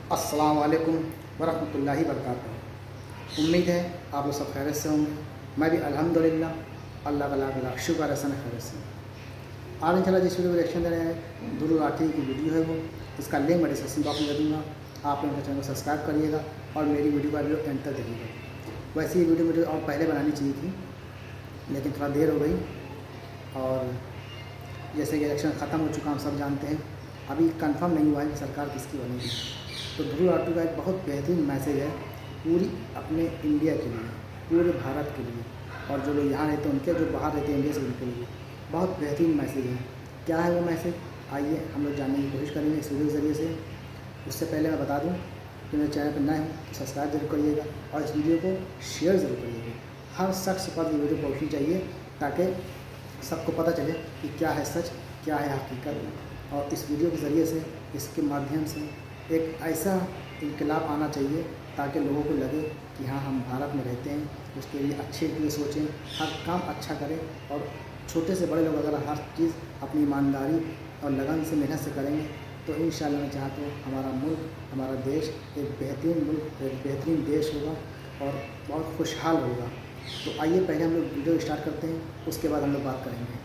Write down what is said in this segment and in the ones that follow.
अस्सलाम वालेकुम वरहमतुल्लाहि वबरकातुहू। उम्मीद है आप लोग सब खैरियत से होंगे। मैं भी अल्हम्दुलिल्लाह अल्लाह का लाख लाख शुक्र है खैरियत से। आज इंशाल्लाह जिस वीडियो को रिएक्शन दे रहे हैं दुरूद राठी की वीडियो है वो, इसका लिंक मैं डिस्क्रिप्शन बॉक्स में दे दूँगा। आप लोग चैनल को सब्सक्राइब करिएगा और मेरी वीडियो का वीडियो एंड तक देखिएगा। वैसे ये वीडियो मुझे और पहले बनानी चाहिए थी लेकिन थोड़ा देर हो गई, और जैसे कि इलेक्शन ख़त्म हो चुका हम सब जानते हैं, अभी कंफर्म नहीं हुआ है कि सरकार किसकी बनेगी। तो ध्रुव राठी का एक बहुत बेहतरीन मैसेज है पूरी अपने इंडिया के लिए, पूरे भारत के लिए, और जो लोग यहाँ रहते हैं उनके, जो बाहर रहते हैं इंडिया से उनके लिए बहुत बेहतरीन मैसेज है। क्या है वो मैसेज, आइए हम लोग जानने की कोशिश करेंगे इस वीडियो के ज़रिए से। उससे पहले मैं बता दूं कि मेरे चैनल पर नए हैं तो सब्सक्राइब जरूर करिएगा और इस वीडियो को शेयर ज़रूर करिएगा। हर शख्स पर ये वीडियो पहुँचनी चाहिए ताकि सबको पता चले कि क्या है सच, क्या है हकीकत। और इस वीडियो के ज़रिए से, इसके माध्यम से एक ऐसा इनकलाब आना चाहिए ताकि लोगों को लगे कि हाँ हम भारत में रहते हैं, उसके लिए अच्छे के लिए सोचें, हर काम अच्छा करें, और छोटे से बड़े लोग अगर हर चीज़ अपनी ईमानदारी और लगन से मेहनत से करेंगे तो इंशाअल्लाह मैं चाहता हूँ हमारा मुल्क, हमारा देश एक बेहतरीन मुल्क, एक बेहतरीन देश होगा और बहुत खुशहाल होगा। तो आइए पहले हम लोग वीडियो स्टार्ट करते हैं, उसके बाद हम लोग बात करेंगे।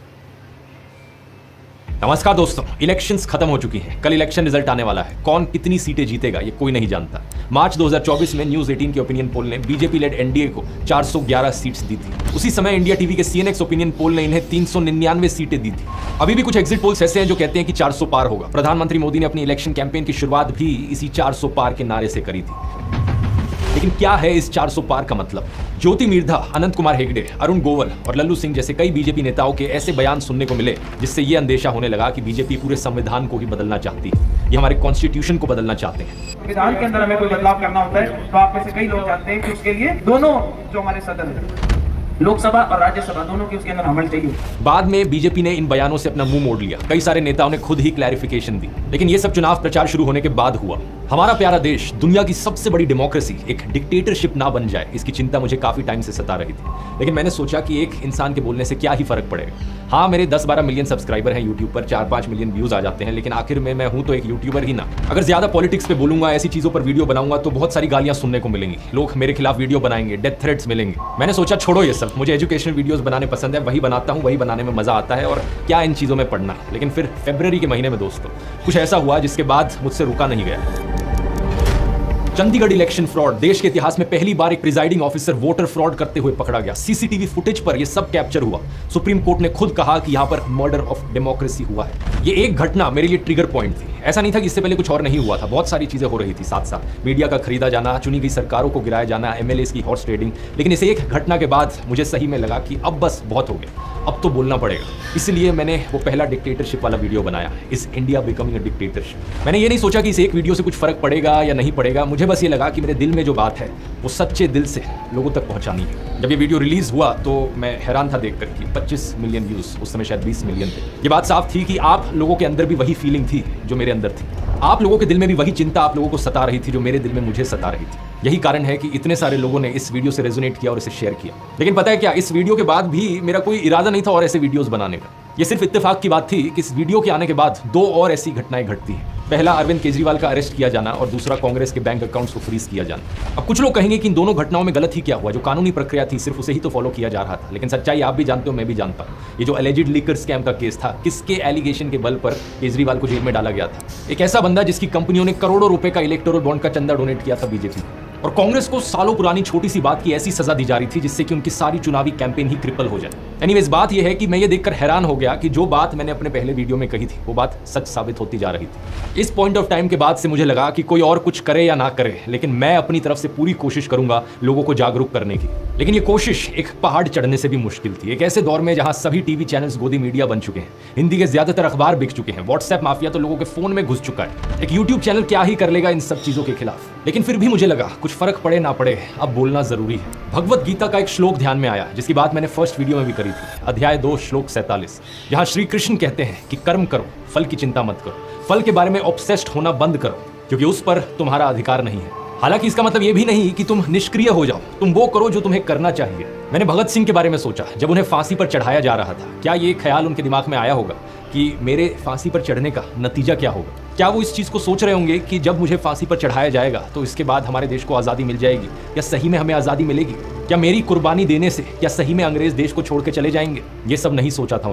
नमस्कार दोस्तों, इलेक्शंस खत्म हो चुकी हैं। कल इलेक्शन रिजल्ट आने वाला है। कौन कितनी सीटें जीतेगा ये कोई नहीं जानता। मार्च 2024 में न्यूज 18 के ओपिनियन पोल ने बीजेपी लेड एनडीए को 411 सीट्स दी थी। उसी समय इंडिया टीवी के सीएनएक्स ओपिनियन पोल ने इन्हें 399 सीटें दी थी। अभी भी कुछ एग्जिट पोल्स ऐसे हैं जो कहते हैं कि 400 पार होगा। प्रधानमंत्री मोदी ने अपनी इलेक्शन कैंपेन की शुरुआत भी इसी 400 पार के नारे से करी थी। लेकिन क्या है इस 400 पार का मतलब? ज्योति मिर्धा, अनंत कुमार हेगड़े, अरुण गोयल और लल्लू सिंह जैसे कई बीजेपी नेताओं के ऐसे बयान सुनने को मिले जिससे ये अंदेशा होने लगा कि बीजेपी पूरे संविधान को ही बदलना चाहती है। ये हमारे कॉन्स्टिट्यूशन को बदलना चाहते हैं। संविधान के अंदर हमें कोई बदलाव करना होता है तो आप में से कई लोग जानते हैं कि उसके लिए दोनों जो हमारे सदन है, लोकसभा और राज्यसभा, दोनों की उसके अंदर अमल चाहिए। बाद में बीजेपी ने इन बयानों से अपना मुंह मोड़ लिया। कई सारे नेताओं ने खुद ही क्लैरिफिकेशन दी, लेकिन ये सब चुनाव प्रचार शुरू होने के बाद हुआ। हमारा प्यारा देश, दुनिया की सबसे बड़ी डेमोक्रेसी, एक डिक्टेटरशिप ना बन जाए, इसकी चिंता मुझे काफी टाइम से सता रही थी। लेकिन मैंने सोचा कि एक इंसान के बोलने से क्या ही फर्क पड़ेगा। हाँ, मेरे 10-12 मिलियन सब्सक्राइबर हैं यूट्यूब पर, 4-5 मिलियन व्यूज आ जाते हैं, लेकिन आखिर में मैं हूं तो एक यूट्यूबर ही ना। अगर ज्यादा पॉलिटिक्स पे बोलूंगा, ऐसी चीजों पर वीडियो बनाऊंगा तो बहुत सारी गालियां सुनने को मिलेंगी। लोग मेरे खिलाफ वीडियो बनाएंगे, डेथ थ्रेट्स मिलेंगे। मैंने सोचा छोड़ो ये सब, मुझे एजुकेशनल वीडियोस बनाने पसंद है, वही बनाता हूं, वही बनाने में मजा आता है, और क्या इन चीजों में पढ़ना। लेकिन फिर फरवरी के महीने में दोस्तों कुछ ऐसा हुआ जिसके बाद मुझसे रुका नहीं गया। चंडीगढ़ इलेक्शन फ्रॉड, देश के इतिहास में पहली बार एक प्रिजाइडिंग ऑफिसर वोटर फ्रॉड करते हुए पकड़ा गया। सीसीटीवी फुटेज पर यह सब कैप्चर हुआ। सुप्रीम कोर्ट ने खुद कहा कि यहां पर मर्डर ऑफ डेमोक्रेसी हुआ है। ये एक घटना मेरे लिए ट्रिगर पॉइंट थी। ऐसा नहीं था कि इससे पहले कुछ और नहीं हुआ था, बहुत सारी चीजें हो रही थी साथ साथ। मीडिया का खरीदा जाना, चुनी गई सरकारों को गिराया जाना, एमएलएस की हॉर्स ट्रेडिंग। लेकिन इस एक घटना के बाद मुझे सही में लगा कि अब बस बहुत हो गया, अब तो बोलना पड़ेगा। इसलिए मैंने वो पहला डिक्टेटरशिप वाला वीडियो बनाया, इस इंडिया बिकमिंग अ डिक्टेटरशिप। मैंने ये नहीं सोचा कि इस एक वीडियो से कुछ फर्क पड़ेगा या नहीं पड़ेगा। मुझे बस ये लगा कि मेरे दिल में जो बात है वो सच्चे दिल से लोगों तक पहुंचानी है। जब ये वीडियो रिलीज हुआ तो मैं हैरान था देखकर कि 25 मिलियन व्यूज, उस समय शायद 20 मिलियन थे। ये बात साफ थी कि आप लोगों के अंदर भी वही फीलिंग थी जो मेरे अंदर थी। आप लोगों के दिल में भी वही चिंता आप लोगों को सता रही थी जो मेरे दिल में मुझे सता रही थी। यही कारण है कि इतने सारे लोगों ने इस वीडियो से रेजोनेट किया और इसे शेयर किया। लेकिन पता है क्या, इस वीडियो के बाद भी मेरा कोई इरादा नहीं था और ऐसे वीडियोस बनाने का। ये सिर्फ इत्तेफाक की बात थी कि इस वीडियो के आने के बाद 2 और ऐसी घटनाएं घटती हैं। पहला अरविंद केजरीवाल का अरेस्ट किया जाना और दूसरा कांग्रेस के बैंक अकाउंट्स को फ्रीज किया जाना। अब कुछ लोग कहेंगे कि इन दोनों घटनाओं में गलत ही क्या हुआ, जो कानूनी प्रक्रिया थी सिर्फ उसे ही तो फॉलो किया जा रहा था। लेकिन सच्चाई आप भी जानते हो, मैं भी जानता हूं। ये जो एलिजिड लीकर स्कैम का केस था, किसके एलिगेशन के बल पर केजरीवाल को जेल में डाला गया था? एक ऐसा बंदा जिसकी कंपनियों ने करोड़ों रुपए का इलेक्टोरल बॉन्ड का चंदा डोनेट किया था बीजेपी को। और कांग्रेस को सालों पुरानी छोटी सी बात की ऐसी सजा दी जा रही थी जिससे कि उनकी सारी चुनावी कैंपेन ही क्रिपल हो जाए। एनीवेज, बात यह है कि मैं ये देखकर हैरान हो गया कि जो बात मैंने अपने पहले वीडियो में कही थी वो बात सच साबित होती जा रही थी। इस पॉइंट ऑफ टाइम के बाद से मुझे लगा कि कोई और कुछ करे या ना करे, लेकिन मैं अपनी तरफ से पूरी कोशिश करूंगा लोगों को जागरूक करने की। लेकिन ये कोशिश एक पहाड़ चढ़ने से भी मुश्किल थी। एक ऐसे दौर में जहां सभी टीवी चैनल्स गोदी मीडिया बन चुके हैं, हिंदी के ज्यादातर अखबार बिक चुके हैं, व्हाट्सएप माफिया तो लोगों के फोन में घुस चुका है। एक यूट्यूब चैनल क्या ही कर लेगा इन सब चीजों के खिलाफ। लेकिन फिर भी मुझे लगा कुछ फर्क पड़े ना पड़े, अब बोलना जरूरी है। भगवत गीता का एक श्लोक ध्यान में आया जिसकी बात मैंने फर्स्ट वीडियो में भी करी थी, अध्याय 2 श्लोक 47, जहां श्री कृष्ण कहते हैं कि कर्म करो, फल की चिंता मत करो, फल के बारे में ऑब्सेस्ड होना बंद करो, क्योंकि उस पर तुम्हारा अधिकार नहीं है। हालांकि इसका मतलब यह भी नहीं कि तुम निष्क्रिय हो जाओ, तुम वो करो जो तुम्हें करना चाहिए। मैंने भगत सिंह के बारे में सोचा जब उन्हें फांसी पर चढ़ाया जा रहा था। क्या ये ख्याल उनके दिमाग में आया होगा कि मेरे फांसी पर चढ़ने का नतीजा क्या होगा? क्या वो इस चीज़ को सोच रहे होंगे कि जब मुझे फांसी पर चढ़ाया जाएगा तो इसके बाद हमारे देश को आज़ादी मिल जाएगी, या सही में हमें आज़ादी मिलेगी? क्या मेरी कुर्बानी देने से क्या सही में अंग्रेज देश को छोड़ के चले जाएंगे? ये सब नहीं सोचा था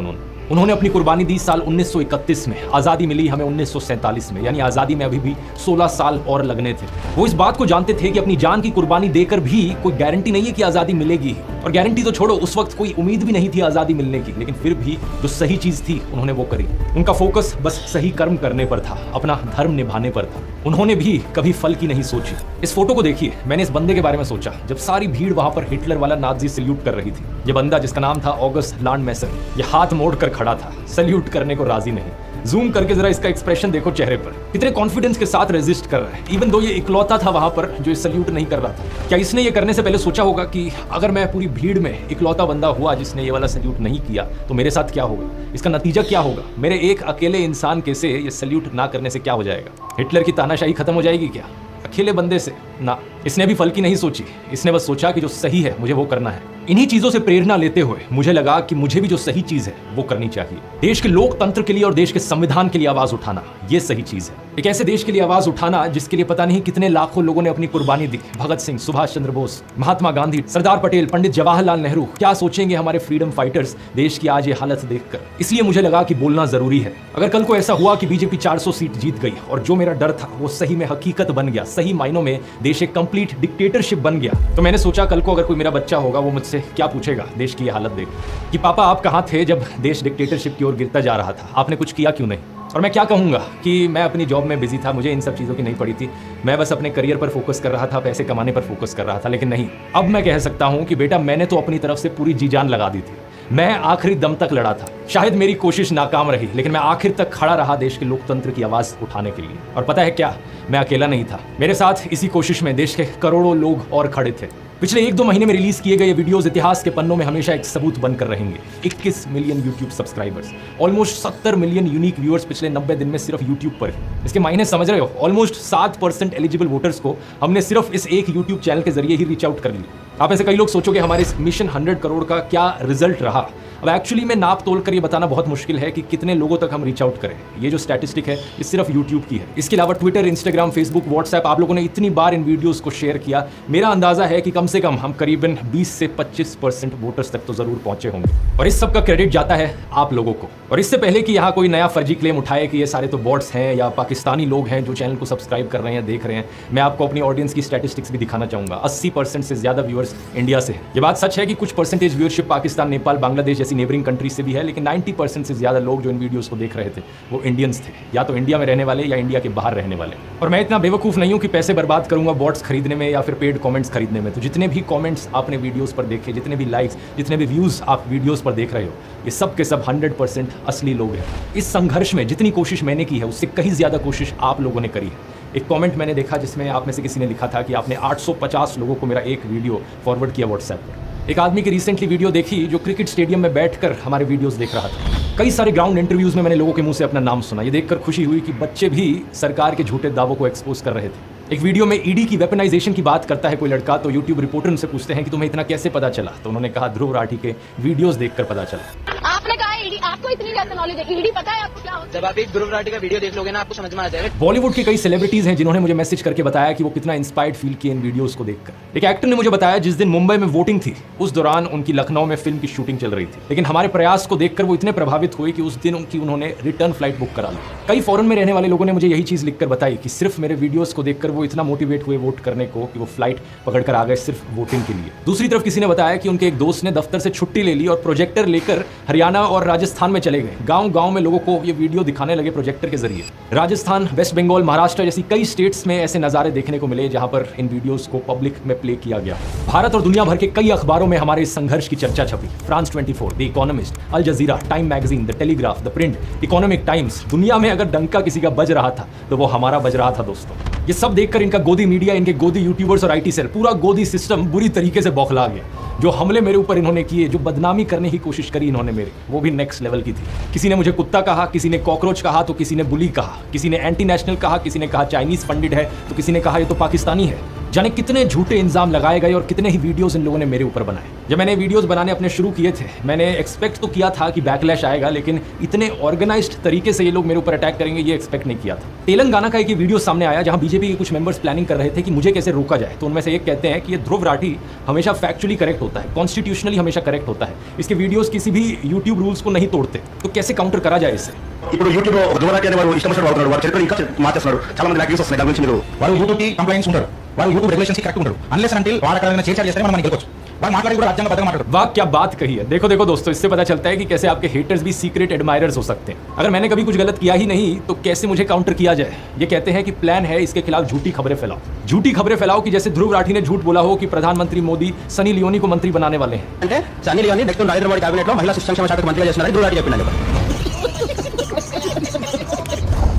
उन्होंने अपनी कुर्बानी दी साल 1931 में, आज़ादी मिली हमें 1947 में, यानी आज़ादी में अभी भी 16 साल और लगने थे। वो इस बात को जानते थे कि अपनी जान की कुर्बानी देकर भी कोई गारंटी नहीं है कि आज़ादी मिलेगी, और गारंटी तो छोड़ो, उस वक्त कोई उम्मीद भी नहीं थी आज़ादी मिलने की, लेकिन फिर भी जो सही चीज़ थी उन्होंने वो करी। उनका फोकस बस सही कर्म करने पर था, अपना धर्म निभाने पर था। उन्होंने भी कभी फल की नहीं सोची। इस फोटो को देखिए, मैंने इस बंदे के बारे में सोचा जब सारी भीड़ वहां पर हिटलर वाला नाज़ी सल्यूट कर रही थी। ये बंदा जिसका नाम था ऑगस्ट लांडमैसर, ये हाथ मोड़कर खड़ा था, सल्यूट करने को राजी नहीं। जूम करके जरा इसका एक्सप्रेशन देखो चेहरे पर, कितने कॉन्फिडेंस के साथ रेजिस्ट कर रहा है, इवन दो ये इकलौता था वहां पर जो सल्यूट नहीं कर रहा था। क्या इसने ये करने से पहले सोचा होगा कि अगर मैं पूरी भीड़ में इकलौता बंदा हुआ जिसने ये वाला सल्यूट नहीं किया तो मेरे साथ क्या होगा, इसका नतीजा क्या होगा, मेरे एक अकेले इंसान के से ये सल्यूट ना करने से क्या हो जाएगा? हिटलर की तानाशाही खत्म हो जाएगी क्या अकेले बंदे से? ना, इसने भी फल की नहीं सोची। इसने बस सोचा कि जो सही है मुझे वो करना है। इन्हीं चीजों से प्रेरणा लेते हुए मुझे लगा कि मुझे भी जो सही चीज है वो करनी चाहिए। देश के लोकतंत्र के लिए और देश के संविधान के लिए आवाज उठाना, ये सही चीज है। एक ऐसे देश के लिए आवाज उठाना जिसके लिए पता नहीं कितने लाखों लोगों ने अपनी कुर्बानी दी। भगत सिंह, सुभाष चंद्र बोस, महात्मा गांधी, सरदार पटेल, पंडित जवाहरलाल नेहरू, क्या सोचेंगे हमारे फ्रीडम फाइटर्स देश की आज ये हालत देखकर? इसलिए मुझे लगा कि बोलना जरूरी है। अगर कल को ऐसा हुआ कि बीजेपी 400 सीट जीत गई और जो मेरा डर था वो सही में हकीकत बन गया, सही मायनों में देश एक कंप्लीट डिक्टेटरशिप बन गया, तो मैंने सोचा कल को अगर कोई मेरा बच्चा होगा वो मुझसे क्या पूछेगा देश की ये हालत देख कि पापा आप कहाँ थे जब देश डिक्टेटरशिप की ओर गिरता जा रहा था, आपने कुछ किया क्यों नहीं? और मैं क्या कहूँगा कि मैं अपनी जॉब में बिजी था, मुझे इन सब चीज़ों की नहीं पड़ी थी, मैं बस अपने करियर पर फोकस कर रहा था, पैसे कमाने पर फोकस कर रहा था। लेकिन नहीं, अब मैं कह सकता हूँ कि बेटा मैंने तो अपनी तरफ से पूरी जी जान लगा दी थी, मैं आखिरी दम तक लड़ा था। शायद मेरी कोशिश नाकाम रही लेकिन मैं आखिर तक खड़ा रहा देश के लोकतंत्र की आवाज उठाने के लिए। और पता है क्या, मैं अकेला नहीं था, मेरे साथ इसी कोशिश में देश के करोड़ों लोग और खड़े थे। पिछले 1-2 महीने में रिलीज किए गए वीडियोस इतिहास के पन्नों में हमेशा एक सबूत बनकर रहेंगे। 21 million YouTube subscribers, almost 70 million unique viewers पिछले 90 दिन में सिर्फ यूट्यूब पर। इसके मायने समझ रहे हो? ऑलमोस्ट 7% एलिजिबल वोटर्स को हमने सिर्फ इस एक यूट्यूब चैनल के जरिए ही रीच आउट कर लिया। आप ऐसे कई लोग सोचोगे हमारे इस मिशन 100 करोड़ का क्या रिजल्ट रहा। अब एक्चुअली में नाप तोल कर ये बताना बहुत मुश्किल है कि कितने लोगों तक हम रीच आउट करें। ये जो स्टैटिस्टिक है ये सिर्फ यूट्यूब की है। इसके अलावा ट्विटर, इंस्टाग्राम, फेसबुक, व्हाट्सएप, आप लोगों ने इतनी बार इन वीडियोस को शेयर किया, मेरा अंदाजा है कि कम से कम हम करीबन 20 से 25% वोटर्स तक तो जरूर पहुंचे होंगे। और इस सब का क्रेडिट जाता है आप लोगों को। और इससे पहले कि यहाँ कोई नया फर्जी क्लेम उठाए कि ये सारे तो बॉट्स हैं या पाकिस्तानी लोग हैं जो चैनल को सब्सक्राइब कर रहे हैं, देख रहे हैं, मैं आपको अपनी ऑडियंस की स्टैटिस्टिक्स भी दिखाना चाहूंगा। 80% से ज्यादा व्यूअर्स इंडिया से है। ये बात सच है कि कुछ परसेंटेज व्यूअरशिप पाकिस्तान, नेपाल, बांग्लादेश जैसी नेबरिंग कंट्री से भी है, लेकिन 90% से ज्यादा लोग जो इन वीडियोस को देख रहे थे वो इंडियंस थे, या तो इंडिया में रहने वाले या इंडिया के बाहर रहने वाले। और मैं इतना बेवकूफ नहीं हूं कि पैसे बर्बाद करूंगा बॉट्स खरीदने में या फिर पेड कमेंट्स खरीदने में। तो जितने भी कमेंट्स आपने वीडियोस पर देखे, जितने भी लाइक्स, जितने भी व्यूज आप वीडियोस पर देख रहे हो, ये सब के सब 100% असली लोग हैं। इस संघर्ष में जितनी कोशिश मैंने की है उससे कहीं ज्यादा कोशिश आप लोगों ने करी है। एक कमेंट मैंने देखा जिसमें आप में से किसी ने लिखा था कि आपने 850 लोगों को मेरा एक वीडियो फॉरवर्ड किया व्हाट्सएप पर। एक आदमी की रिसेंटली वीडियो देखी जो क्रिकेट स्टेडियम में बैठकर हमारे वीडियोस देख रहा था। कई सारे ग्राउंड इंटरव्यूज में मैंने लोगों के मुंह से अपना नाम सुना। ये देखकर खुशी हुई कि बच्चे भी सरकार के झूठे दावों को एक्सपोज कर रहे थे। एक वीडियो में ईडी की वेपनाइजेशन की बात करता है कोई लड़का, तो यूट्यूब रिपोर्टर उनसे पूछते हैं कि तुम्हें इतना कैसे पता चला, तो उन्होंने कहा ध्रुव राठी के वीडियोस देखकर पता चला। आपने कहा ईडी, आपको इतनी ज्यादा नॉलेज है, ईडी पता है आपको क्या होता है? जब आप एक ध्रुव राठी का वीडियो देख लोगे ना आपको समझ में आ जाएगा। बॉलीवुड के कई सेलिब्रिटीज हैं जिन्होंने मुझे मैसेज करके बताया कि वो कितना इंस्पायर्ड फील किए इन वीडियोस को देखकर। एक एक्टर ने मुझे बताया जिस दिन मुंबई में वोटिंग थी उस दौरान उनकी लखनऊ में फिल्म की शूटिंग चल रही थी, लेकिन हमारे प्रयास को देखकर वो इतने प्रभावित हुए कि उस दिन उन्होंने रिटर्न फ्लाइट बुक करा ली। कई फॉरेन में रहने वाले लोगों ने मुझे यही चीज लिखकर बताई कि सिर्फ मेरे वीडियोस को देखकर वो इतना मोटिवेट हुए वोट करने को कि वो फ्लाइट पकड़कर आ गए सिर्फ वोटिंग के लिए। दूसरी तरफ किसी ने बताया कि उनके एक दोस्त ने दफ्तर से छुट्टी ले ली और प्रोजेक्टर लेकर हरियाणा और राजस्थान में चले गए। गांव-गांव में लोगों को ये वीडियो दिखाने लगे प्रोजेक्टर के जरिए। राजस्थान, वेस्ट बंगाल, महाराष्ट्र जैसी कई स्टेट्स में ऐसे नजारे देखने को मिले जहां पर इन वीडियोस को पब्लिक में प्ले किया गया। भारत और दुनिया भर के कई अखबारों में हमारे इस संघर्ष की चर्चा छपी। France 24, The Economist, Al Jazeera, Time magazine, The Telegraph, The Print, Economic Times. दुनिया में अगर डंका किसी का बज रहा था तो वो हमारा बज रहा था दोस्तों। ये सब देखकर इनका गोदी मीडिया, इनके गोदी यूट्यूबर्स और आईटी सेल, पूरा गोदी सिस्टम बुरी तरीके से बौखला गया। जो हमले मेरे ऊपर इन्होंने किए, जो बदनामी करने की कोशिश करी इन्होंने मेरी, वो भी नेक्स्ट लेवल की थी। किसी ने मुझे कुत्ता कहा, किसी ने कॉकरोच कहा, तो किसी ने बुली कहा, किसी ने एंटी नेशनल कहा, किसी ने कहा चाइनीज फंडेड है, तो किसी ने कहा ये तो पाकिस्तानी है। जाने कितने झूठे इल्जाम लगाए गए और कितने ही वीडियोस इन लोगों ने मेरे ऊपर बनाए। जब मैंने वीडियोस बनाने अपने शुरू किए थे, मैंने एक्सपेक्ट तो किया था कि बैकलैश आएगा, लेकिन इतने ऑर्गेनाइज्ड तरीके से ये लोग मेरे ऊपर अटैक करेंगे ये एक्सपेक्ट नहीं किया था। तेलंगाना का एक वीडियो सामने आया जहां बीजेपी के कुछ मेंबर्स प्लानिंग कर रहे थे कि मुझे कैसे रोका जाए। तो उनमें से एक कहते हैं कि ये ध्रुव राठी हमेशा फैक्चुअली करेक्ट होता है, कॉन्स्टिट्यूशनली हमेशा करेक्ट होता है, इसके वीडियोस किसी भी यूट्यूब रूल्स को नहीं तोड़ते, तो कैसे काउंटर करा जाए इसे। ఇప్పుడు యూట్యూబ్ లో ధ్రువరాటి అనే వారు ఇష్టం వచ్చినట్టు వాడుతున్నారు. వారు చరిత్ర ఇంకా మార్చేస్తున్నారు. చాలా మంది బ్లాక్ వ్యూస్ వస్తున్నాయి. దాని గురించి మీరు వారు యూట్యూబ్ కి కంప్లైంట్స్ ఉంటారు. వారు యూట్యూబ్ రెగ్యులేషన్స్ కి కరెక్ట్ ఉంటారు. అన్లెస్ అంటిల్ వాళ్ళ చేర్చారు చేస్తే మనం గెలవచ్చు. వారు మాట్లాడి కూడా రాజ్యాంగ బద్ధంగా మాట్లాడరు. वाह क्या बात कही है। देखो देखो दोस्तों, इससे पता चलता है कि कैसे आपके हेटर्स भी सीक्रेट एडमायरर्स हो सकते हैं। अगर मैंने कभी कुछ गलत किया ही नहीं तो कैसे मुझे काउंटर किया जाए। ये कहते हैं कि प्लान है इसके खिलाफ झूठी खबरें फैलाओ, झूठी खबरें फैलाओ कि जैसे ध्रुव राठी ने झूठ बोला हो कि प्रधानमंत्री मोदी सनी लियोनी को मंत्री बनाने वाले हैं। అంటే సన్నీ లియోని నెక్స్ట్ నరేంద్ర మోడీ కేబినెట్ లో మహిళా శిశు సంక్షేమ శాఖ మంత్రిగా చేస్తున్నారని ధ్రువరాటి చెప్పిండు.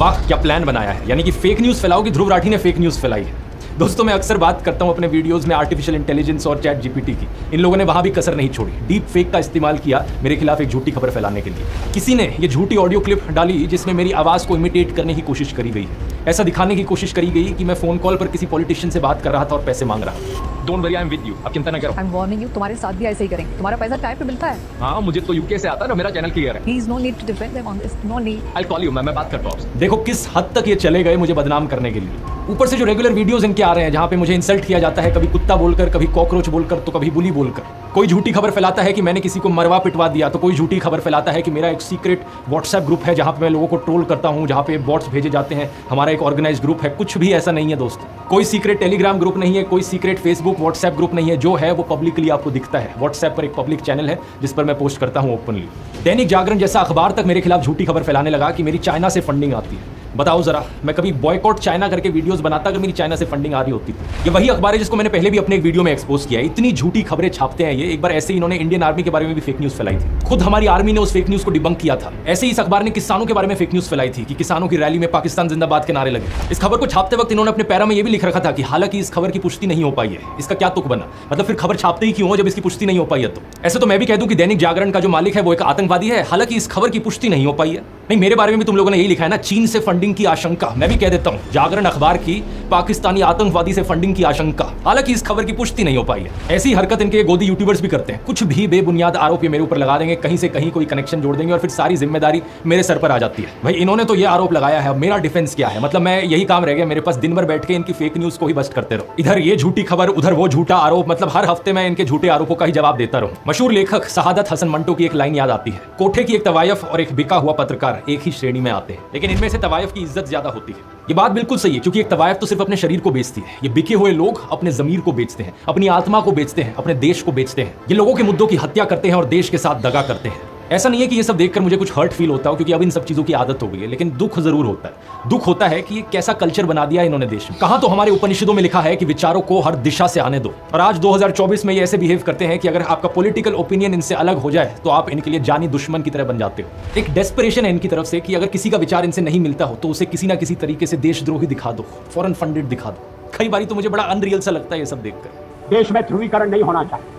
वाह क्या प्लान बनाया है, यानी कि फेक न्यूज फैलाओ कि ध्रुव राठी ने फेक न्यूज फैलाई है। दोस्तों मैं अक्सर बात करता हूं अपने वीडियोस में आर्टिफिशियल इंटेलिजेंस और चैट जीपीटी की। इन लोगों ने वहां भी कसर नहीं छोड़ी, डीप फेक का इस्तेमाल किया मेरे खिलाफ एक झूठी खबर फैलाने के लिए। किसी ने ये झूठी ऑडियो क्लिप डाली जिसमें मेरी आवाज को इमिटेट करने की कोशिश करी गई है। ऐसा दिखाने की कोशिश करी गई कि मैं फोन कॉल पर किसी पॉलिटिशियन से बात कर रहा था और पैसे मांग रहा था। Don't worry, I am with you, आप चिंता न करो। आई एम वार्निंग यू, तुम्हारे साथ भी ऐसे ही करेंगे। तुम्हारा पैसा टाइम पे मिलता है। हाँ मुझे तो यूके से आता है ना, मेरा चैनल क्लियर है। Please no need to defend them on this, no need. I call you, मैं बात करता हूँ आपसे। देखो किस हद तक ये चले गए मुझे बदनाम करने के लिए। ऊपर से जो रेगुलर वीडियोस इनके आ रहे हैं जहां पे मुझे इंसल्ट किया जाता है, कभी कुत्ता बोलकर, कभी कॉकरोच बोलकर, तो कभी बुली बोलकर। कोई झूठी खबर फैलाता है कि मैंने किसी को मरवा पिटवा दिया, तो कोई झूठी खबर फैलाता है कि मेरा एक सीक्रेट व्हाट्सएप ग्रुप है जहां पे मैं लोगों को ट्रोल करता हूं, जहां पे बॉट्स भेजे जाते हैं। हमारा एक ऑर्गेनाइज्ड ग्रुप है। कुछ भी ऐसा नहीं है दोस्तों, कोई सीक्रेट टेलीग्राम ग्रुप नहीं है, कोई सीक्रेट फेसबुक व्हाट्सएप ग्रुप नहीं है। जो है वो पब्लिकली आपको दिखता है। व्हाट्सएप पर एक पब्लिक चैनल है जिस पर मैं पोस्ट करता हूँ ओपनली। दैनिक जागरण जैसा अखबार तक मेरे खिलाफ झूठी खबर फैलाने लगा कि मेरी चाइना से फंडिंग आती है। बताओ जरा, मैं कभी बॉयकॉट चाइना करके वीडियोस बनाता अगर मेरी चाइना से फंडिंग आ रही होती। ये वही अखबार है जिसको मैंने पहले भी अपने एक वीडियो में एक्सपोज किया है। इतनी झूठी खबरें छापते हैं ये। एक बार ऐसे ही इन्होंने इंडियन आर्मी के बारे में भी फेक न्यूज फैलाई थी। खुद हमारी आर्मी ने उस फेक न्यूज को डिबंक किया था। ऐसे ही इस अखबार ने किसानों के बारे में फेक न्यूज फैलाई थी कि किसानों की रैली में पाकिस्तान जिंदाबाद के नारे लगे। इस खबर को छापते वक्त इन्होंने अपने पैरा में ये भी लिख रखा था कि हालांकि इस खबर की पुष्टि नहीं हो पाई है। इसका क्या तुक बना, मतलब फिर खबर छापते ही क्यों हो जब इसकी पुष्टि नहीं हो पाई है। तो ऐसे तो मैं भी कह दूं कि दैनिक जागरण का जो मालिक है वो एक आतंकवादी है, हालांकि इस खबर की पुष्टि नहीं हो पाई है। नहीं, मेरे बारे में भी तुम लोगों ने यही लिखा है ना, चीन से फंडिंग की आशंका। मैं भी कह देता हूं जागरण अखबार की पाकिस्तानी आतंकवादी से फंडिंग की आशंका, हालांकि इस खबर की पुष्टि नहीं हो पाई है। ऐसी हरकत इनके गोदी यूट्यूबर्स भी करते हैं। कुछ भी बेबुनियाद आरोप ये मेरे ऊपर लगा देंगे, कहीं से कहीं कोई कनेक्शन जोड़ देंगे और फिर सारी जिम्मेदारी मेरे सर पर आ जाती है। भाई इन्होंने तो ये आरोप लगाया है, अब मेरा डिफेंस क्या है। मतलब मैं यही काम रह गया मेरे पास, दिन भर बैठ के इनकी फेक न्यूज को ही बस्ट करते रहो। इधर ये झूठी खबर, उधर वो झूठा आरोप। मतलब हर हफ्ते मैं इनके झूठे आरोपों का ही जवाब देता रहूं। मशहूर लेखक शहादत हसन मंटो की एक लाइन याद आती है, कोठे की एक तवायफ और एक बिका हुआ पत्रकार एक ही श्रेणी में आते हैं, लेकिन इनमें से तवायफ की इज्जत ज्यादा होती है। ये बात बिल्कुल सही है, क्योंकि एक तवायफ तो सिर्फ अपने शरीर को बेचती है। ये बिके हुए लोग अपने जमीर को बेचते हैं, अपनी आत्मा को बेचते हैं, अपने देश को बेचते हैं। ये लोगों के मुद्दों की हत्या करते हैं और देश के साथ दगा करते हैं। ऐसा नहीं है कि ये सब देखकर मुझे कुछ हर्ट फील होता हो, क्योंकि अब इन सब चीजों की आदत हो गई है, लेकिन दुख जरूर होता है। दुख होता है कि ये कैसा कल्चर बना दिया इन्होंने देश में। कहां तो हमारे उपनिषदों में लिखा है कि विचारों को हर दिशा से आने दो, और आज 2024 में ये ऐसे बिहेव करते हैं कि अगर आपका पॉलिटिकल ओपिनियन इनसे अलग हो जाए तो आप इनके लिए जानी दुश्मन की तरह बन जाते हो। एक डेस्परेशन है इनकी तरफ से कि अगर किसी का विचार इनसे नहीं मिलता हो तो उसे किसी ना किसी तरीके से देशद्रोही दिखा दो, फॉरेन फंडेड दिखा दो। कई बार तो मुझे बड़ा अनरियल सा लगता है ये सब देखकर। देश में ध्रुवीकरण नहीं होना चाहिए,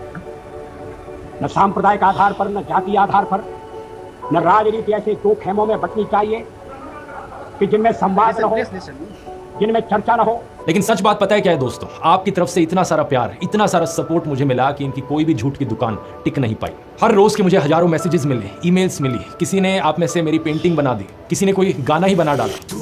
न सांप्रदायिक आधार पर, न जातीय आधार पर, न राजनीति ऐसे दो खेमों में बंटनी चाहिए कि जिनमें संवाद न हो, जिनमें चर्चा न हो। लेकिन सच बात पता है क्या है दोस्तों, आपकी तरफ से इतना सारा प्यार, इतना सारा सपोर्ट मुझे मिला कि इनकी कोई भी झूठ की दुकान टिक नहीं पाई। हर रोज के मुझे हजारों मैसेजेस मिले, ईमेल्स मिली, किसी ने आप में से मेरी पेंटिंग बना दी, किसी ने कोई गाना ही बना डाला।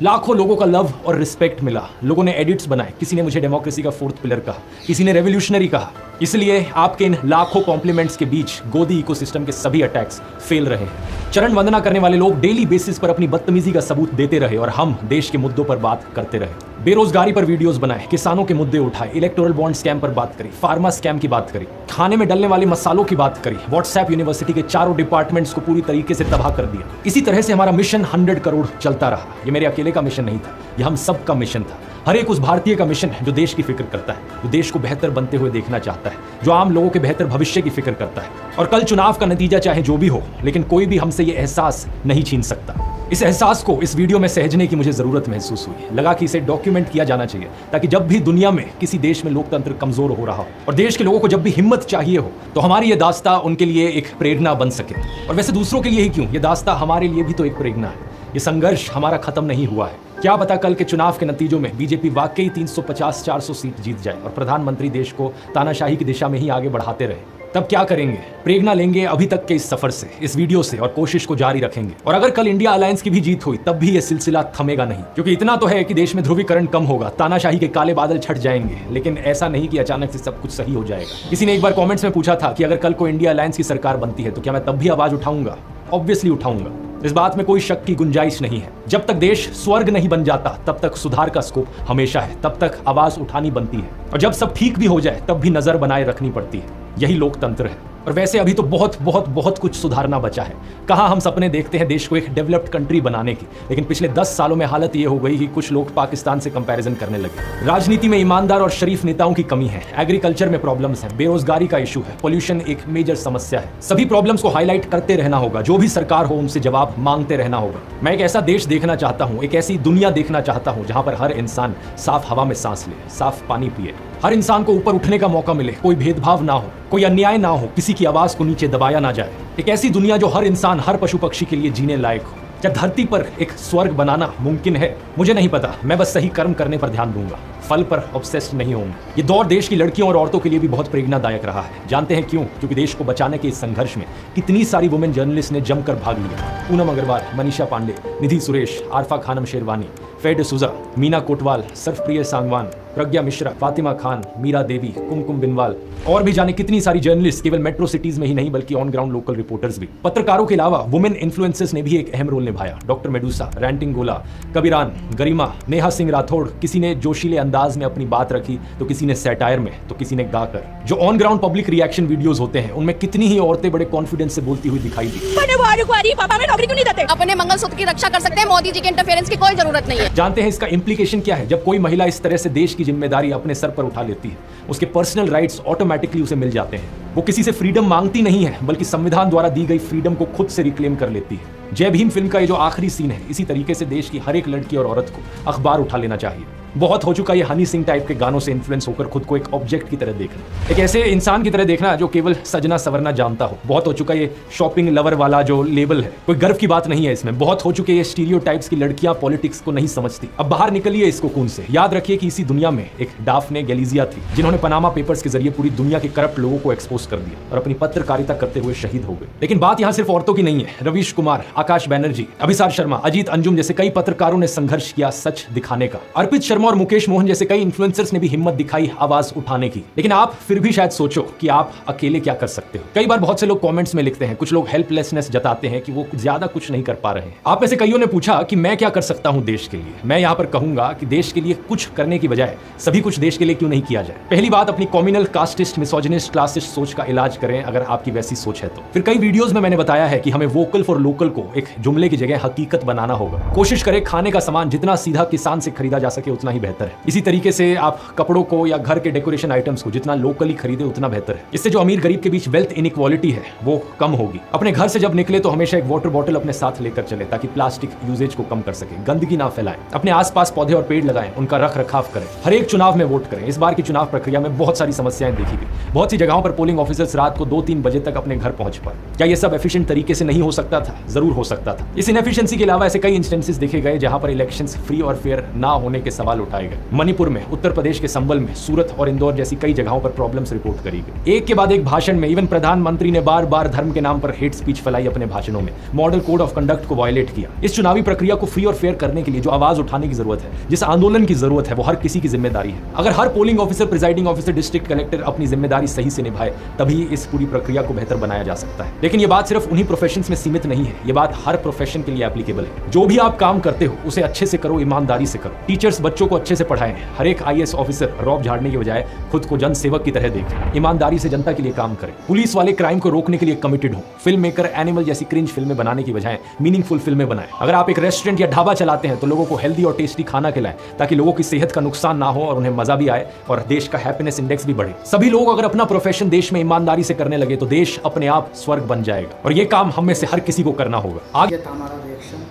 लाखों लोगों का लव और रिस्पेक्ट मिला, लोगों ने एडिट्स बनाए, किसी ने मुझे डेमोक्रेसी का फोर्थ पिलर कहा, किसी ने रेवोल्यूशनरी कहा। इसलिए आपके इन लाखों कॉम्प्लीमेंट्स के बीच गोदी इकोसिस्टम के सभी अटैक्स फेल रहे हैं। चरण वंदना करने वाले लोग डेली बेसिस पर अपनी बदतमीजी का सबूत देते रहे और हम देश के मुद्दों पर बात करते रहे। बेरोजगारी पर वीडियोस बनाए, किसानों के मुद्दे उठाए, इलेक्टोरल बॉन्ड स्कैम पर बात करी, फार्मा स्कैम की बात करी, खाने में डलने वाले मसालों की बात करी, व्हाट्सएप यूनिवर्सिटी के चारों डिपार्टमेंट्स को पूरी तरीके से तबाह कर दिया। इसी तरह से हमारा मिशन 100 करोड़ चलता रहा। ये मेरे अकेले का मिशन नहीं था, ये हम सब का मिशन था। हर एक उस भारतीय का मिशन है जो देश की फिक्र करता है, जो देश को बेहतर बनते हुए देखना चाहता है, जो आम लोगों के बेहतर भविष्य की फिक्र करता है। और कल चुनाव का नतीजा चाहे जो भी हो, लेकिन कोई भी हमसे ये एहसास नहीं छीन सकता। इस एहसास को इस वीडियो में सहजने की मुझे जरूरत महसूस हुई। लगा कि इसे डॉक्यूमेंट डॉक्यूमेंट किया जाना चाहिए, ताकि जब भी दुनिया में किसी देश में लोकतंत्र कमजोर हो रहा हो और देश के लोगों को जब भी हिम्मत चाहिए हो, तो हमारी ये दास्ता उनके लिए एक प्रेरणा बन सके। और वैसे दूसरों के लिए ही क्यों, ये दास्ता हमारे लिए भी तो एक प्रेरणा है। ये संघर्ष हमारा खत्म नहीं हुआ है। क्या पता कल के चुनाव के नतीजों में बीजेपी वाकई 350-400 सीट जीत जाए और प्रधानमंत्री देश को तानाशाही की दिशा में ही आगे बढ़ाते रहे। तब क्या करेंगे? प्रेरणा लेंगे अभी तक के इस सफर से, इस वीडियो से, और कोशिश को जारी रखेंगे। और अगर कल इंडिया अलायंस की भी जीत हुई तब भी ये सिलसिला थमेगा नहीं, क्योंकि इतना तो है कि देश में ध्रुवीकरण कम होगा, तानाशाही के काले बादल छट जाएंगे, लेकिन ऐसा नहीं कि अचानक से सब कुछ सही हो जाएगा। किसी ने एक बार कमेंट्स में पूछा था कि अगर कल को इंडिया अलायंस की सरकार बनती है तो क्या मैं तब भी आवाज उठाऊंगा? ऑब्वियसली उठाऊंगा, इस बात में कोई शक की गुंजाइश नहीं है। जब तक देश स्वर्ग नहीं बन जाता तब तक सुधार का स्कोप हमेशा है, तब तक आवाज उठानी बनती है, और जब सब ठीक भी हो जाए तब भी नजर बनाए रखनी पड़ती है। यही लोकतंत्र है। और वैसे अभी तो बहुत बहुत बहुत कुछ सुधारना बचा है। कहाँ हम सपने देखते हैं देश को एक डेवलप्ड कंट्री बनाने की, लेकिन पिछले 10 सालों में हालत ये हो गई कि कुछ लोग पाकिस्तान से कंपैरिजन करने लगे। राजनीति में ईमानदार और शरीफ नेताओं की कमी है, एग्रीकल्चर में प्रॉब्लम्स है, बेरोजगारी का इशू है, पोल्यूशन एक मेजर समस्या है। सभी प्रॉब्लम्स को हाईलाइट करते रहना होगा, जो भी सरकार हो उनसे जवाब मांगते रहना होगा। मैं एक ऐसा देश देखना चाहता हूँ, एक ऐसी दुनिया देखना चाहता हूँ जहाँ पर हर इंसान साफ हवा में सांस ले, साफ पानी पिए, हर इंसान को ऊपर उठने का मौका मिले, कोई भेदभाव ना हो, कोई अन्याय ना हो, किसी की आवाज को नीचे दबाया ना जाए। एक ऐसी दुनिया जो हर इंसान, हर पशु पक्षी के लिए जीने लायक हो। क्या धरती पर एक स्वर्ग बनाना मुमकिन है? मुझे नहीं पता, मैं बस सही कर्म करने पर ध्यान दूंगा, फल पर ऑब्सेस्ड नहीं होंगे। ये दौर देश की लड़कियों और औरतों के लिए भी बहुत प्रेरणादायक रहा है। जानते हैं क्यों? क्योंकि देश को बचाने के इस संघर्ष में कितनी सारी वुमेन जर्नलिस्ट ने जमकर भाग लिया। पूनम अग्रवाल, मनीषा पांडे, निधि सुरेश, आरफा खानम शेरवानी, फे डिसूजा, मीना कोटवाल, सर्फप्रिय सांगवान, प्रज्ञा मिश्रा, फातिमा खान, मीरा देवी, कुमकुम बिनवाल, और भी जाने कितनी सारी जर्नलिस्ट, केवल मेट्रो सिटीज में ही नहीं बल्कि ऑन ग्राउंड लोकल रिपोर्टर्स भी। पत्रकारों के अलावा वुमेन इन्फ्लुएंसर्स ने भी एक अहम रोल निभाया। डॉक्टर मेडूसा, रैंटिंग गोला, कबीरान, गरिमा, नेहा सिंह राठौड़, किसी ने जोशीले अंदाज में अपनी बात रखी तो किसी ने सैटायर में, तो किसी ने गाकर। जो on ground public reaction videos होते हैं उनमें कितनी ही औरतें बड़े कॉन्फिडेंस से बोलती हुई दिखाई दी। पापा में नौकरी क्यों नहीं देते? अपने मंगलसूत्र की रक्षा कर सकते हैं, मोदी जी के इंटरफेरेंस की कोई जरूरत नहीं है। जानते हैं इसका इम्प्लीकेशन क्या है? जब कोई महिला इस तरह से देश की जिम्मेदारी अपने सर पर उठा लेती है, उसके पर्सनल राइट्स ऑटोमेटिकली उसे मिल जाते हैं। वो किसी से फ्रीडम मांगती नहीं है, बल्कि संविधान द्वारा दी गई फ्रीडम को खुद से रिक्लेम कर लेती है। जय भीम फिल्म का ये जो आखिरी सीन है, इसी तरीके से देश की हर एक लड़की और औरत को अखबार उठा लेना चाहिए। बहुत हो चुका ये हनी सिंह टाइप के गानों से इन्फ्लुएंस होकर खुद को एक ऑब्जेक्ट की तरह देखना, एक ऐसे इंसान की तरह देखना जो केवल सजना सवरना जानता हो। बहुत हो चुका ये शॉपिंग लवर वाला जो लेबल है, कोई गर्व की बात नहीं है इसमें। बहुत हो चुके ये स्टीरियोटाइप्स की लड़कियां पॉलिटिक्स को नहीं समझती। अब बाहर निकलिए इस कोकून से। याद रखिए कि इसी दुनिया में एक डाफने गैलिजिया थी, जिन्होंने पनामा पेपर्स के जरिए पूरी दुनिया के करप्ट लोगों को एक्सपोज कर दिया और अपनी पत्रकारिता करते हुए शहीद हो गए। लेकिन बात यहाँ सिर्फ औरतों की नहीं है। रवीश कुमार, आकाश बैनर्जी, अभिसार शर्मा, अजीत अंजुम जैसे कई पत्रकारों ने संघर्ष किया सच दिखाने का। अर्पित शर्मा और मुकेश मोहन जैसे कई इन्फ्लुएंसर्स ने भी हिम्मत दिखाई आवाज उठाने की। लेकिन आप फिर भी शायद सोचो कि आप अकेले क्या कर सकते हो। कई बार बहुत से लोग कमेंट्स में लिखते हैं, कुछ लोग हेल्पलेसनेस जताते हैं कि वो ज्यादा कुछ नहीं कर पा रहे हैं। आप में से कईयों ने पूछा कि मैं क्या कर सकता हूं देश के लिए। मैं यहां पर कहूंगा कि देश के लिए कुछ करने की बजाय सभी कुछ देश के लिए क्यों नहीं किया जाए। पहली बात, अपनी कॉम्युनल, कास्टिस्ट, मिसोजिनिस्ट, क्लासिस्ट सोच का इलाज करें अगर आपकी वैसी सोच है तो। फिर कई वीडियोस में मैंने बताया है कि हमें वोकल फॉर लोकल को एक जुमले की जगह हकीकत बनाना होगा। कोशिश करें खाने का सामान जितना सीधा किसान से खरीदा जा सके उतना ही बेहतर है। इसी तरीके से आप कपड़ों को या घर के डेकोरेशन आइटम्स को जितना लोकली खरीदे उतना बेहतर है। इससे जो अमीर गरीब के बीच वेल्थ इनइक्वालिटी है वो कम होगी। अपने घर से जब निकले तो हमेशा एक वाटर बॉटल अपने साथ लेकर चले ताकि प्लास्टिक यूजेज को कम कर सके। गंदगी ना फैलाएं, अपने आसपास पौधे और पेड़ लगाएं, उनका रख रखाव करें, हर एक चुनाव में वोट करें। इस बार की चुनाव प्रक्रिया में बहुत सारी समस्याएं देखी गई। बहुत सी जगहों पर पोलिंग ऑफिसर्स रात को 2-3 बजे तक अपने घर पहुंच पाए। क्या यह सब एफिशिएंट तरीके से नहीं हो सकता था? जरूर हो सकता था। इस इनएफिशिएंसी के अलावा ऐसे कई इंस्टेंसेस देखे गए जहां पर इलेक्शंस फ्री और फेयर ना होने के सवाल उठाए गए। मणिपुर में, उत्तर प्रदेश के संबल में, सूरत और इंदौर जैसी कई जगहों पर प्रॉब्लम्स रिपोर्ट करी गई। एक के बाद एक भाषण में इवन प्रधानमंत्री ने बार बार धर्म के नाम पर हेट स्पीच फैलाई अपने भाषणों में, मॉडल कोड ऑफ कंडक्ट को वायलेट किया। इस चुनावी प्रक्रिया को फ्री और फेयर करने के लिए जो आवाज उठाने की जरूरत है, जिस आंदोलन की जरूरत है, वो हर किसी की जिम्मेदारी है। अगर हर polling officer, presiding officer, district collector अपनी जिम्मेदारी सही से निभाए तभी इस पूरी प्रक्रिया को बेहतर बनाया जा सकता है। लेकिन ये बात सिर्फ उन्हीं प्रोफेशंस में सीमित नहीं है, ये बात हर प्रोफेशन के लिए एप्लीकेबल है। जो भी आप काम करते हो उसे अच्छे से करो, ईमानदारी से करो। टीचर्स बच्चों को अच्छे से पढ़ाएं। हर एक IAS ऑफिसर रौब झाड़ने के बजाय खुद को जन सेवक की तरह देखें, ईमानदारी से जनता के लिए काम करें। पुलिस वाले क्राइम को रोकने के लिए कमिटेड हो। फिल्म मेकर एनिमल जैसी क्रिंज फिल्में बनाने की बजाय मीनिंगफुल फिल्में बनाएं। अगर आप एक रेस्टोरेंट या ढाबा चलाते हैं तो लोगों को हेल्दी और टेस्टी खाना खिलाएं ताकि लोगों की सेहत का नुकसान ना हो और उन्हें मजा भी आए और देश का हैप्पीनेस इंडेक्स भी बढ़े। सभी लोग अगर अपना प्रोफेशन देश में ईमानदारी से करने लगे तो देश अपने आप स्वर्ग बन जाएगा और ये काम हम में से हर किसी को करना होगा। ये था हमारा रिएक्शन।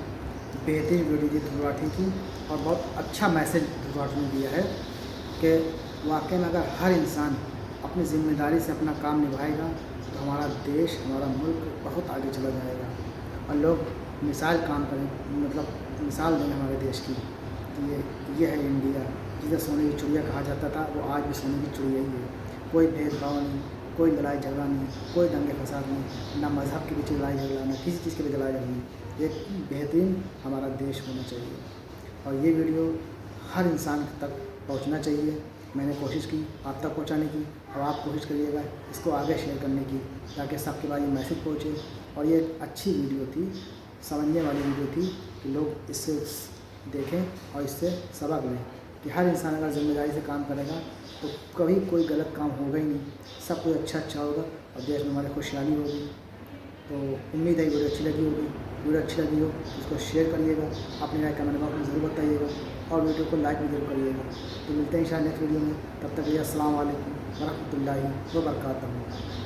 बेहतरीन वीडियो दी त्रिपाठी की, और बहुत अच्छा मैसेज त्रिपाठी ने दिया है कि वाकई में अगर हर इंसान अपनी ज़िम्मेदारी से अपना काम निभाएगा तो हमारा देश, हमारा मुल्क बहुत आगे चला जाएगा और लोग मिसाल काम करें, मतलब मिसाल दें हमारे देश की। ये है इंडिया, जिसे सोने की चिड़िया कहा जाता था, वो आज भी सोने की चिड़िया ही है। कोई भेदभाव नहीं, कोई लड़ाई झगड़ा नहीं, कोई दंगे फसाद नहीं, ना मज़हब के पीछे लड़ाई झगड़ा, ना किसी चीज़ के पीछे लड़ाई झगड़ा नहीं। एक बेहतरीन हमारा देश होना चाहिए और ये वीडियो हर इंसान तक पहुंचना चाहिए। मैंने कोशिश की आप तक पहुंचाने की, और आप कोशिश करिएगा इसको आगे शेयर करने की, ताकि सबके पास ये मैसेज पहुँचे। और ये अच्छी वीडियो थी, समझने वाली वीडियो थी कि लोग इससे देखें और इससे सबक लें कि हर इंसान अगर ज़िम्मेदारी से काम करेगा तो कभी कोई गलत काम होगा ही नहीं, सब कुछ अच्छा होगा और देश में हमारी खुशहाली होगी। तो उम्मीद है वीडियो अच्छी लगी होगी। वीडियो अच्छी लगी हो उसको शेयर करिएगा, अपनी राय कमेंट बॉक्स में ज़रूर बताइएगा और वीडियो को लाइक भी जरूर करिएगा। तो मिलते हैं इंशाअल्लाह नेक्स्ट वीडियो में, तब तक के लिए अस्सलाम वालेकुम वरहमतुल्लाहि व बरकातहू।